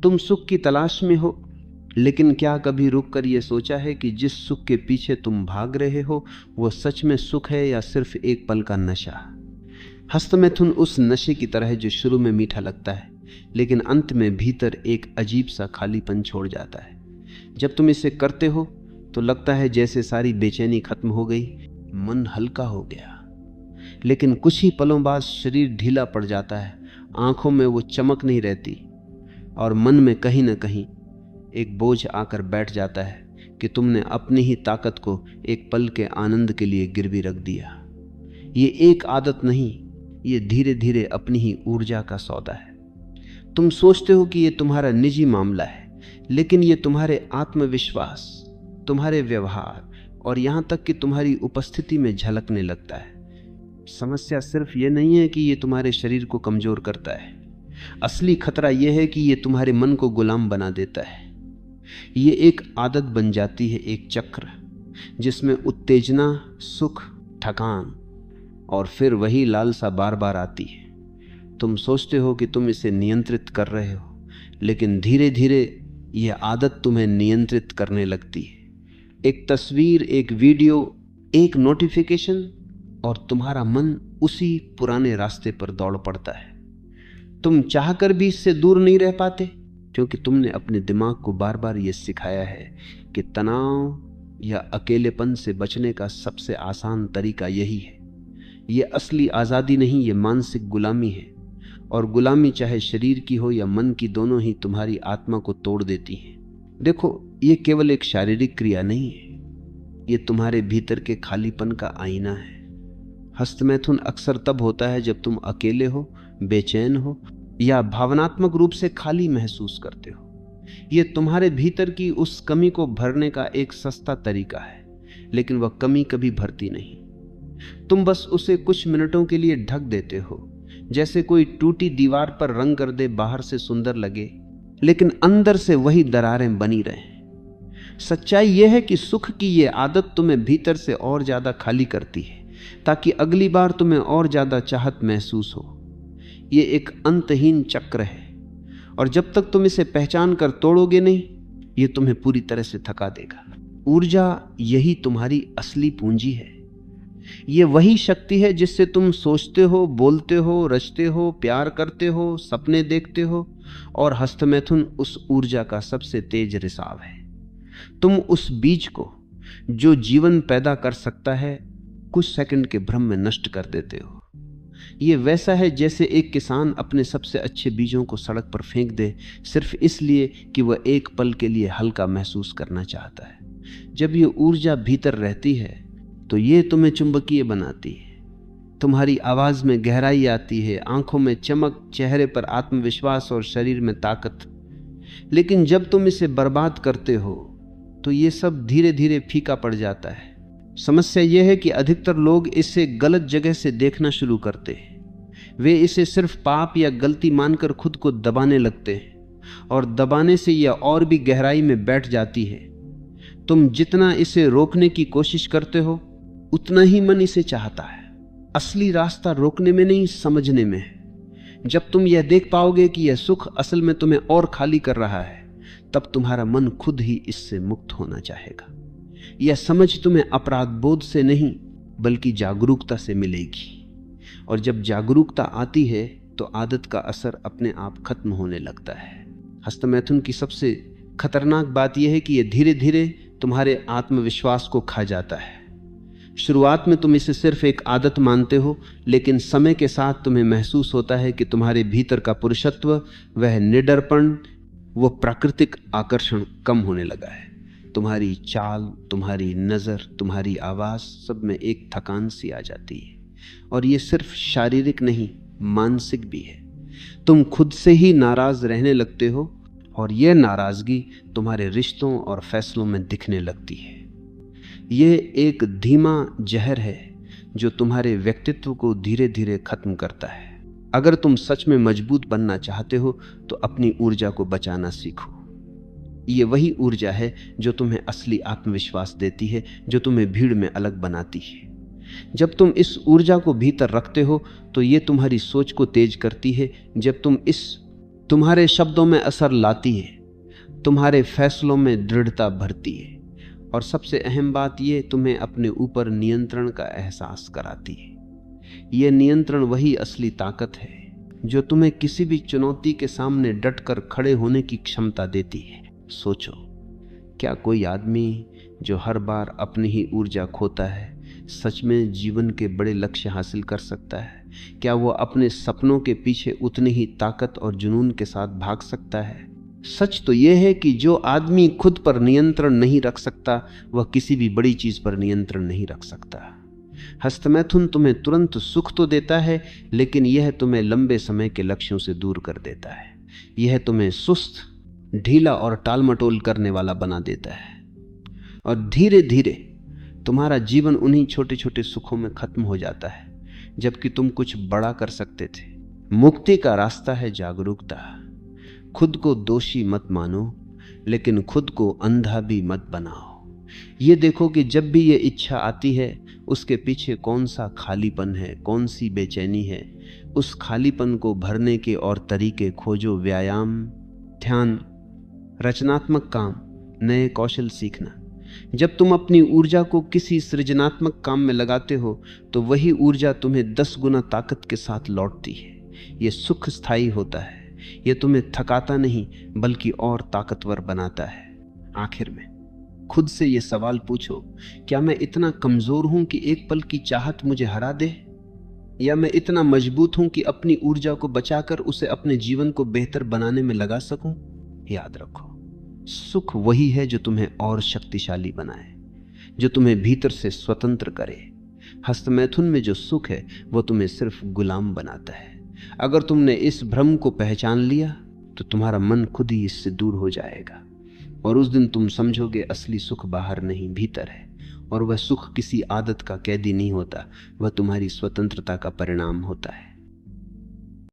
तुम सुख की तलाश में हो, लेकिन क्या कभी रुक कर यह सोचा है कि जिस सुख के पीछे तुम भाग रहे हो वो सच में सुख है या सिर्फ एक पल का नशा? हस्तमैथुन उस नशे की तरह है जो शुरू में मीठा लगता है लेकिन अंत में भीतर एक अजीब सा खालीपन छोड़ जाता है। जब तुम इसे करते हो तो लगता है जैसे सारी बेचैनी खत्म हो गई, मन हल्का हो गया। लेकिन कुछ ही पलों बाद शरीर ढीला पड़ जाता है, आंखों में वो चमक नहीं रहती और मन में कहीं ना कहीं एक बोझ आकर बैठ जाता है कि तुमने अपनी ही ताकत को एक पल के आनंद के लिए गिरवी रख दिया। ये एक आदत नहीं, ये धीरे धीरे अपनी ही ऊर्जा का सौदा है। तुम सोचते हो कि ये तुम्हारा निजी मामला है, लेकिन ये तुम्हारे आत्मविश्वास, तुम्हारे व्यवहार और यहाँ तक कि तुम्हारी उपस्थिति में झलकने लगता है। समस्या सिर्फ ये नहीं है कि ये तुम्हारे शरीर को कमजोर करता है, असली खतरा यह है कि ये तुम्हारे मन को गुलाम बना देता है। ये एक आदत बन जाती है, एक चक्र जिसमें उत्तेजना, सुख, थकान और फिर वही लालसा बार बार आती है। तुम सोचते हो कि तुम इसे नियंत्रित कर रहे हो, लेकिन धीरे धीरे यह आदत तुम्हें नियंत्रित करने लगती है। एक तस्वीर, एक वीडियो, एक नोटिफिकेशन और तुम्हारा मन उसी पुराने रास्ते पर दौड़ पड़ता है। तुम चाहकर भी इससे दूर नहीं रह पाते, क्योंकि तुमने अपने दिमाग को बार बार ये सिखाया है कि तनाव या अकेलेपन से बचने का सबसे आसान तरीका यही है। ये असली आज़ादी नहीं, ये मानसिक गुलामी है, और गुलामी चाहे शरीर की हो या मन की, दोनों ही तुम्हारी आत्मा को तोड़ देती है। देखो, ये केवल एक शारीरिक क्रिया नहीं है, ये तुम्हारे भीतर के खालीपन का आईना है। हस्तमैथुन अक्सर तब होता है जब तुम अकेले हो, बेचैन हो या भावनात्मक रूप से खाली महसूस करते हो। ये तुम्हारे भीतर की उस कमी को भरने का एक सस्ता तरीका है, लेकिन वह कमी कभी भरती नहीं। तुम बस उसे कुछ मिनटों के लिए ढक देते हो, जैसे कोई टूटी दीवार पर रंग कर दे, बाहर से सुंदर लगे लेकिन अंदर से वही दरारें बनी रहें। सच्चाई यह है कि सुख की यह आदत तुम्हें भीतर से और ज्यादा खाली करती है, ताकि अगली बार तुम्हें और ज्यादा चाहत महसूस हो। ये एक अंतहीन चक्र है, और जब तक तुम इसे पहचान कर तोड़ोगे नहीं, ये तुम्हें पूरी तरह से थका देगा। ऊर्जा यही तुम्हारी असली पूंजी है। ये वही शक्ति है जिससे तुम सोचते हो, बोलते हो, रचते हो, प्यार करते हो, सपने देखते हो, और हस्तमैथुन उस ऊर्जा का सबसे तेज रिसाव है। तुम उस बीज को जो जीवन पैदा कर सकता है कुछ सेकंड के भ्रम में नष्ट कर देते हो। ये वैसा है जैसे एक किसान अपने सबसे अच्छे बीजों को सड़क पर फेंक दे, सिर्फ इसलिए कि वह एक पल के लिए हल्का महसूस करना चाहता है। जब ये ऊर्जा भीतर रहती है तो ये तुम्हें चुंबकीय बनाती है, तुम्हारी आवाज में गहराई आती है, आंखों में चमक, चेहरे पर आत्मविश्वास और शरीर में ताकत। लेकिन जब तुम इसे बर्बाद करते हो तो ये सब धीरे धीरे फीका पड़ जाता है। समस्या यह है कि अधिकतर लोग इसे गलत जगह से देखना शुरू करते हैं। वे इसे सिर्फ पाप या गलती मानकर खुद को दबाने लगते हैं, और दबाने से यह और भी गहराई में बैठ जाती है। तुम जितना इसे रोकने की कोशिश करते हो उतना ही मन इसे चाहता है। असली रास्ता रोकने में नहीं, समझने में है। जब तुम यह देख पाओगे कि यह सुख असल में तुम्हें और खाली कर रहा है, तब तुम्हारा मन खुद ही इससे मुक्त होना चाहेगा। यह समझ तुम्हें अपराध बोध से नहीं बल्कि जागरूकता से मिलेगी, और जब जागरूकता आती है तो आदत का असर अपने आप खत्म होने लगता है। हस्तमैथुन की सबसे खतरनाक बात यह है कि यह धीरे धीरे तुम्हारे आत्मविश्वास को खा जाता है। शुरुआत में तुम इसे सिर्फ एक आदत मानते हो, लेकिन समय के साथ तुम्हें महसूस होता है कि तुम्हारे भीतर का पुरुषत्व, वह निडरपन, वो प्राकृतिक आकर्षण कम होने लगा है। तुम्हारी चाल, तुम्हारी नज़र, तुम्हारी आवाज़, सब में एक थकान सी आ जाती है, और ये सिर्फ शारीरिक नहीं, मानसिक भी है। तुम खुद से ही नाराज रहने लगते हो, और यह नाराजगी तुम्हारे रिश्तों और फैसलों में दिखने लगती है। ये एक धीमा जहर है जो तुम्हारे व्यक्तित्व को धीरे धीरे खत्म करता है। अगर तुम सच में मजबूत बनना चाहते हो तो अपनी ऊर्जा को बचाना सीखो। ये वही ऊर्जा है जो तुम्हें असली आत्मविश्वास देती है, जो तुम्हें भीड़ में अलग बनाती है। जब तुम इस ऊर्जा को भीतर रखते हो तो ये तुम्हारी सोच को तेज करती है। जब तुम तुम्हारे शब्दों में असर लाती है, तुम्हारे फैसलों में दृढ़ता भरती है, और सबसे अहम बात यह, तुम्हें अपने ऊपर नियंत्रण का एहसास कराती है। यह नियंत्रण वही असली ताकत है जो तुम्हें किसी भी चुनौती के सामने डटकर खड़े होने की क्षमता देती है। सोचो, क्या कोई आदमी जो हर बार अपनी ही ऊर्जा खोता है सच में जीवन के बड़े लक्ष्य हासिल कर सकता है? क्या वो अपने सपनों के पीछे उतनी ही ताकत और जुनून के साथ भाग सकता है? सच तो यह है कि जो आदमी खुद पर नियंत्रण नहीं रख सकता वह किसी भी बड़ी चीज पर नियंत्रण नहीं रख सकता। हस्तमैथुन तुम्हें तुरंत सुख तो देता है, लेकिन यह तुम्हें लंबे समय के लक्ष्यों से दूर कर देता है। यह तुम्हें सुस्त, ढीला और टालमटोल करने वाला बना देता है, और धीरे धीरे तुम्हारा जीवन उन्हीं छोटे छोटे सुखों में खत्म हो जाता है, जबकि तुम कुछ बड़ा कर सकते थे। मुक्ति का रास्ता है जागरूकता। खुद को दोषी मत मानो, लेकिन खुद को अंधा भी मत बनाओ। ये देखो कि जब भी ये इच्छा आती है उसके पीछे कौन सा खालीपन है, कौन सी बेचैनी है। उस खालीपन को भरने के और तरीके खोजो। व्यायाम, ध्यान, रचनात्मक काम, नए कौशल सीखना। जब तुम अपनी ऊर्जा को किसी सृजनात्मक काम में लगाते हो तो वही ऊर्जा तुम्हें 10 गुना ताकत के साथ लौटती है। यह सुख स्थायी होता है। यह तुम्हें थकाता नहीं बल्कि और ताकतवर बनाता है। आखिर में खुद से यह सवाल पूछो, क्या मैं इतना कमजोर हूं कि एक पल की चाहत मुझे हरा दे, या मैं इतना मजबूत हूं कि अपनी ऊर्जा को बचाकर उसे अपने जीवन को बेहतर बनाने में लगा सकूं? याद रखो, सुख वही है जो तुम्हें और शक्तिशाली बनाए, जो तुम्हें भीतर से स्वतंत्र करे। हस्तमैथुन में जो सुख है वो तुम्हें सिर्फ गुलाम बनाता है। अगर तुमने इस भ्रम को पहचान लिया तो तुम्हारा मन खुद ही इससे दूर हो जाएगा, और उस दिन तुम समझोगे असली सुख बाहर नहीं भीतर है। और वह सुख किसी आदत का कैदी नहीं होता, वह तुम्हारी स्वतंत्रता का परिणाम होता है।